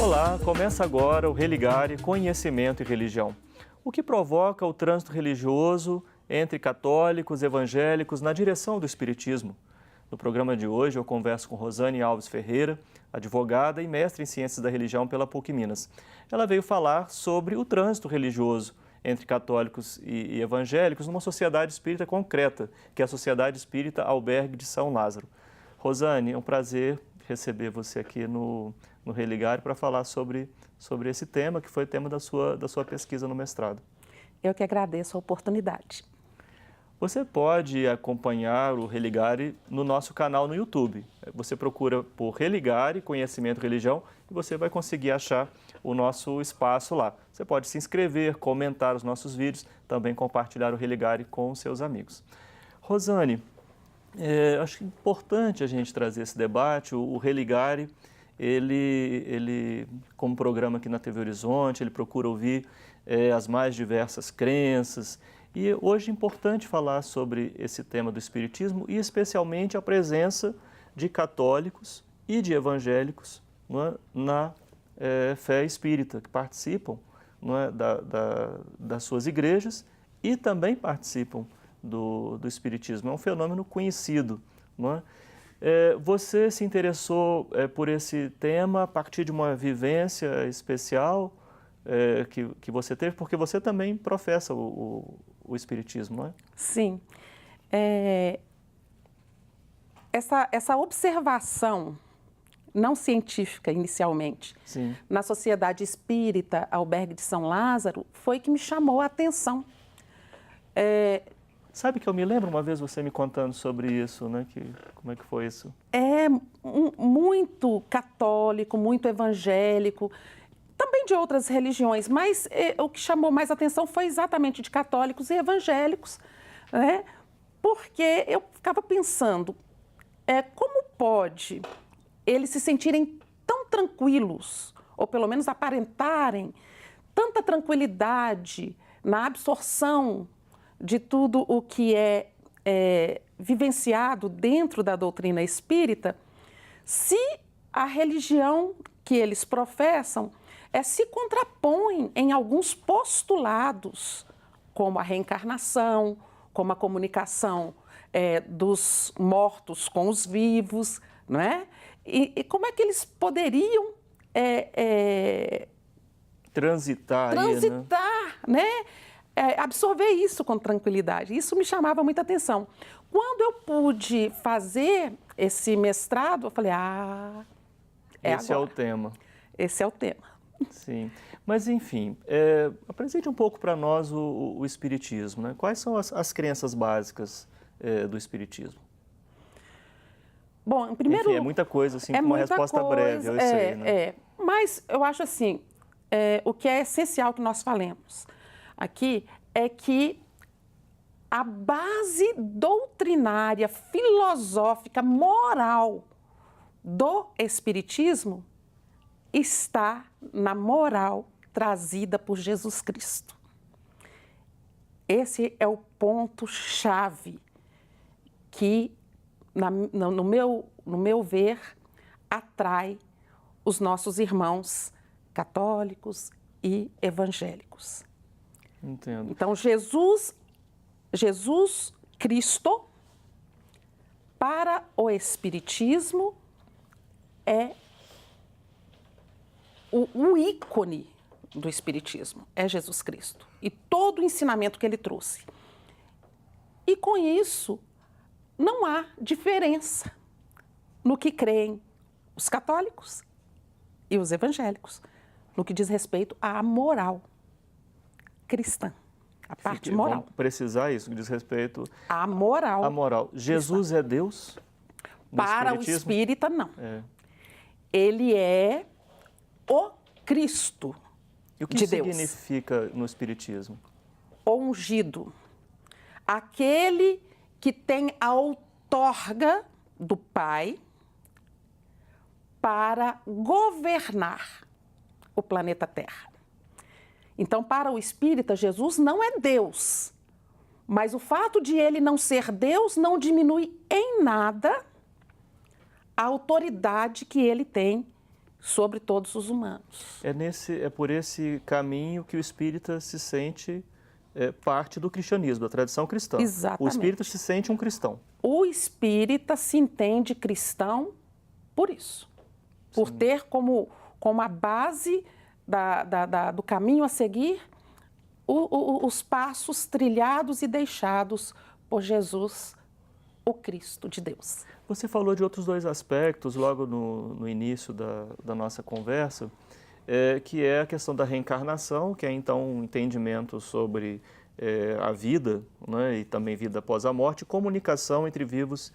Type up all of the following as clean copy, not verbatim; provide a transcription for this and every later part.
Olá, começa agora o Religare Conhecimento e Religião. O que provoca o trânsito religioso entre católicos e evangélicos na direção do espiritismo? No programa de hoje eu converso com Rosane Alves Ferreira, advogada e mestre em Ciências da Religião pela PUC Minas. Ela veio falar sobre o trânsito religioso entre católicos e evangélicos numa sociedade espírita concreta, que é a Sociedade Espírita Albergue de São Lázaro. Rosane, é um prazer receber você aqui no Religare para falar sobre esse tema, que foi tema da sua pesquisa no mestrado. Eu que agradeço a oportunidade. Você pode acompanhar o Religare no nosso canal no YouTube. Você procura por Religare, Conhecimento e Religião, e você vai conseguir achar o nosso espaço lá. Você pode se inscrever, comentar os nossos vídeos, também compartilhar o Religare com os seus amigos. Rosane, acho importante a gente trazer esse debate. O Religare, ele, como programa aqui na TV Horizonte, ele procura ouvir as mais diversas crenças. E hoje é importante falar sobre esse tema do espiritismo e especialmente a presença de católicos e de evangélicos, não é, na fé espírita, que participam, não é, das suas igrejas e também participam do espiritismo. É um fenômeno conhecido, não é? Você se interessou por esse tema a partir de uma vivência especial que você teve, porque você também professa o espiritismo, não é? Sim. Essa observação não científica inicialmente, Sim. na Sociedade Espírita Albergue de São Lázaro foi que me chamou a atenção. Sabe que eu me lembro uma vez você me contando sobre isso, né? Como é que foi isso? Muito católico, muito evangélico, também de outras religiões, mas o que chamou mais atenção foi exatamente de católicos e evangélicos, né? Porque eu ficava pensando, como pode eles se sentirem tão tranquilos, ou pelo menos aparentarem tanta tranquilidade na absorção de tudo o que é vivenciado dentro da doutrina espírita, se a religião que eles professam se contrapõe em alguns postulados, como a reencarnação, como a comunicação dos mortos com os vivos, não é? E como é que eles poderiam transitar, né? Absorver isso com tranquilidade. Isso me chamava muita atenção. Quando eu pude fazer esse mestrado, eu falei, esse agora. é o tema. Esse é o tema. Sim. Mas, enfim, apresente um pouco para nós o espiritismo, né? Quais são as crenças básicas do espiritismo? Bom, primeiro... Enfim, é muita coisa, assim, com uma resposta breve, eu sei, né? Mas eu acho assim, o que é essencial que nós falemos aqui é que a base doutrinária, filosófica, moral do espiritismo está na moral trazida por Jesus Cristo. Esse é o ponto-chave que, no meu ver, atrai os nossos irmãos católicos e evangélicos. Entendo. Então, Jesus Cristo, para o Espiritismo, é o ícone do Espiritismo, é Jesus Cristo. E todo o ensinamento que ele trouxe. E com isso, não há diferença no que creem os católicos e os evangélicos, no que diz respeito à moral cristã, a parte moral. Vamos precisar isso, que diz respeito à moral. A moral. Jesus cristã. É Deus? Para o espírita, não. Ele é o Cristo de Deus. E o que significa no espiritismo? O ungido. Aquele que tem a outorga do Pai para governar o planeta Terra. Então, para o espírita, Jesus não é Deus, mas o fato de ele não ser Deus não diminui em nada a autoridade que ele tem sobre todos os humanos. É por esse caminho que o espírita se sente parte do cristianismo, da tradição cristã. Exatamente. O espírita se sente um cristão. O espírita se entende cristão por isso, por ter como a base do caminho a seguir os passos trilhados e deixados por Jesus, o Cristo de Deus. Você falou de outros dois aspectos logo no início da nossa conversa, que é a questão da reencarnação, que é então um entendimento sobre a vida, né, e também vida após a morte, e comunicação entre vivos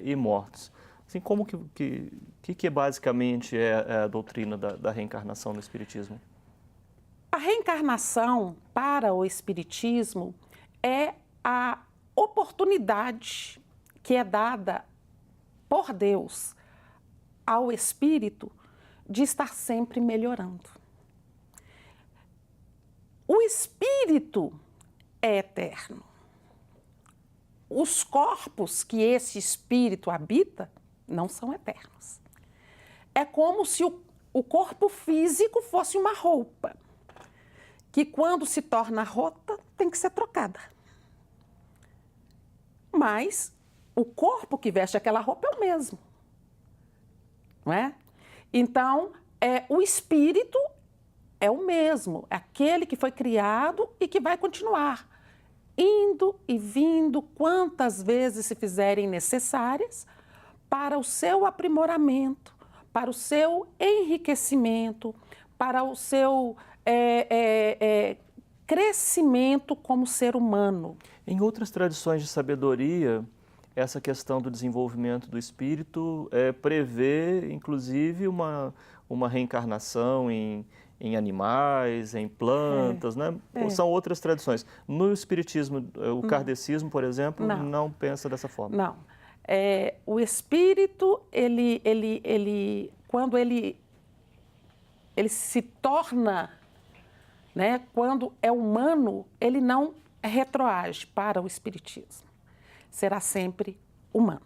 e mortos. Assim, como que basicamente é a doutrina da reencarnação no Espiritismo? A reencarnação para o Espiritismo é a oportunidade que é dada por Deus ao espírito de estar sempre melhorando. O espírito é eterno. Os corpos que esse espírito habita não são eternos. É como se o corpo físico fosse uma roupa, que quando se torna rota, tem que ser trocada. Mas o corpo que veste aquela roupa é o mesmo, não é? Então, o espírito é o mesmo, é aquele que foi criado e que vai continuar indo e vindo quantas vezes se fizerem necessárias para o seu aprimoramento, para o seu enriquecimento, para o seu crescimento como ser humano. Em outras tradições de sabedoria, essa questão do desenvolvimento do espírito prevê, inclusive, uma reencarnação em animais, em plantas, né? Ou são outras tradições. No espiritismo, o kardecismo, por exemplo, não pensa dessa forma. Não. O espírito, quando ele se torna, né, quando é humano, ele não retroage para o espiritismo. Será sempre humano.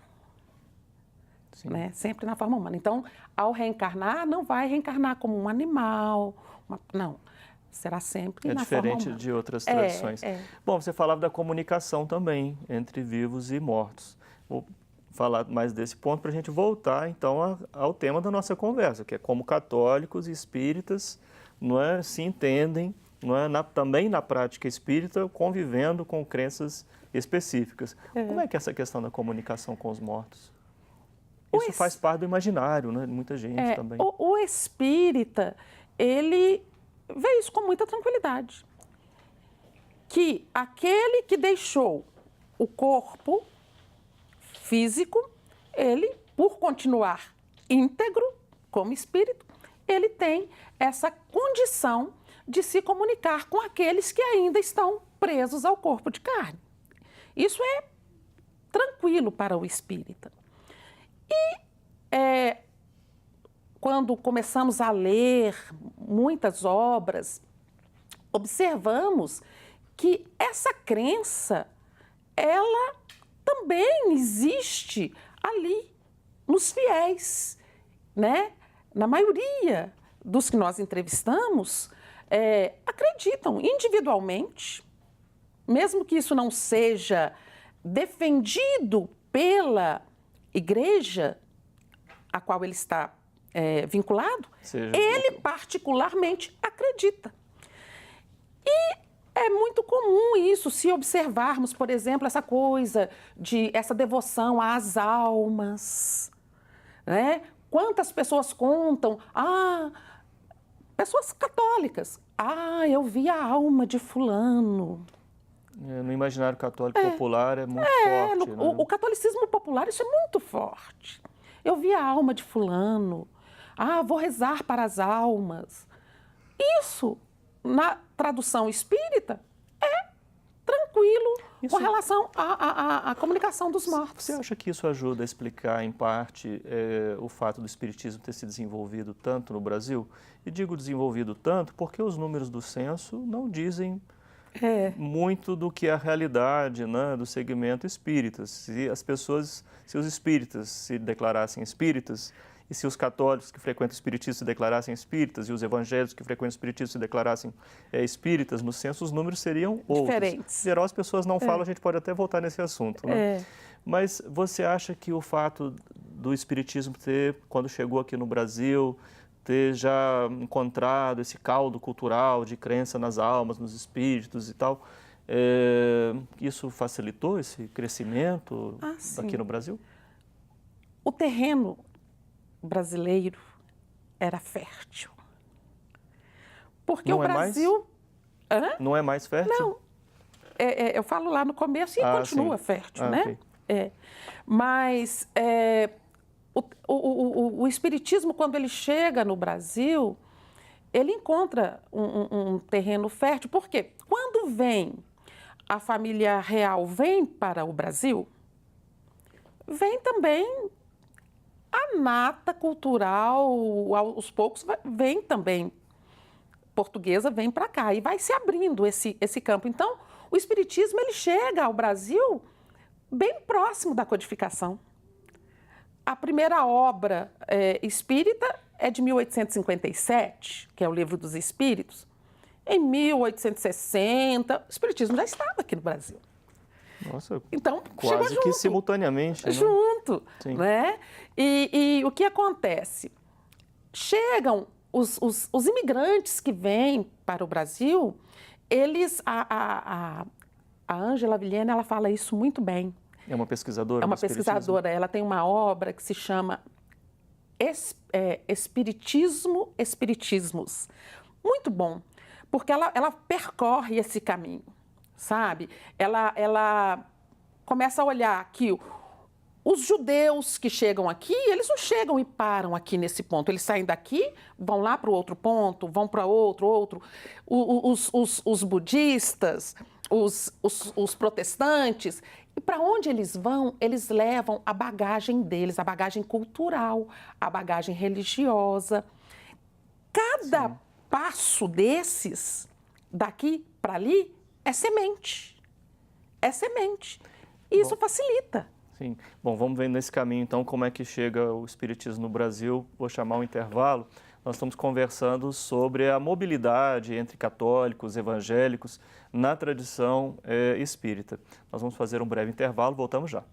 Né? Sempre na forma humana. Então, ao reencarnar, não vai reencarnar como um animal, não. Será sempre na forma humana. É diferente de outras tradições. Bom, você falava da comunicação também entre vivos e mortos. Vou falar mais desse ponto para a gente voltar, então, ao tema da nossa conversa, que é como católicos e espíritas se entendem, também na prática espírita, convivendo com crenças específicas. Como é que é essa questão da comunicação com os mortos? Isso faz parte do imaginário, né, de muita gente também. O espírita, ele vê isso com muita tranquilidade. Que aquele que deixou o corpo físico, ele, por continuar íntegro como espírito, ele tem essa condição de se comunicar com aqueles que ainda estão presos ao corpo de carne. Isso é tranquilo para o espírita. E quando começamos a ler muitas obras, observamos que essa crença, ela também existe ali, nos fiéis, né? Na maioria dos que nós entrevistamos, acreditam individualmente, mesmo que isso não seja defendido pela igreja a qual ele está vinculado, ele particularmente acredita. E é muito comum isso, se observarmos, por exemplo, essa devoção às almas, né? Quantas pessoas contam, pessoas católicas, eu vi a alma de fulano. No imaginário católico popular é muito forte. O catolicismo popular, isso é muito forte. Eu vi a alma de fulano, vou rezar para as almas. Isso, na tradução espírita, é tranquilo com relação à comunicação dos mortos. Você acha que isso ajuda a explicar, em parte, o fato do espiritismo ter se desenvolvido tanto no Brasil? E digo desenvolvido tanto porque os números do censo não dizem muito do que é a realidade, né, do segmento espírita. Se os espíritas se declarassem espíritas E se os católicos que frequentam o espiritismo se declarassem espíritas e os evangélicos que frequentam o espiritismo se declarassem espíritas, no censo os números seriam outros. Diferentes. Em geral, as pessoas não falam, a gente pode até voltar nesse assunto, né? Mas você acha que o fato do espiritismo ter, quando chegou aqui no Brasil, ter já encontrado esse caldo cultural de crença nas almas, nos espíritos e tal, isso facilitou esse crescimento aqui no Brasil? O terreno brasileiro era fértil. Porque Não o é Brasil... Não é mais fértil? Não. Eu falo lá no começo e continua fértil, né? Okay. Mas o espiritismo, quando ele chega no Brasil, ele encontra um terreno fértil. Por quê? Quando a família real vem para o Brasil, vem também a nata cultural, aos poucos vem também portuguesa, vem para cá e vai se abrindo esse campo. Então, o espiritismo ele chega ao Brasil bem próximo da codificação. A primeira obra espírita é de 1857, que é o Livro dos Espíritos. Em 1860, o espiritismo já estava aqui no Brasil. Nossa, então, quase que simultaneamente. Né? Junto, né? E o que acontece? Chegam os imigrantes que vêm para o Brasil, eles... A Ângela Vilhena, ela fala isso muito bem. É uma pesquisadora? É uma pesquisadora. Ela tem uma obra que se chama Espiritismos. Muito bom, porque ela percorre esse caminho, sabe? Ela começa a olhar que os judeus que chegam aqui, eles não chegam e param aqui nesse ponto. Eles saem daqui, vão lá para o outro ponto, vão para outro. Os budistas, os protestantes, e para onde eles vão, eles levam a bagagem deles, a bagagem cultural, a bagagem religiosa. Cada passo desses, daqui para ali, é semente. É semente. E isso facilita. Sim. Bom, vamos ver nesse caminho, então, como é que chega o espiritismo no Brasil. Vou chamar um intervalo. Nós estamos conversando sobre a mobilidade entre católicos, evangélicos, na tradição espírita. Nós vamos fazer um breve intervalo, voltamos já.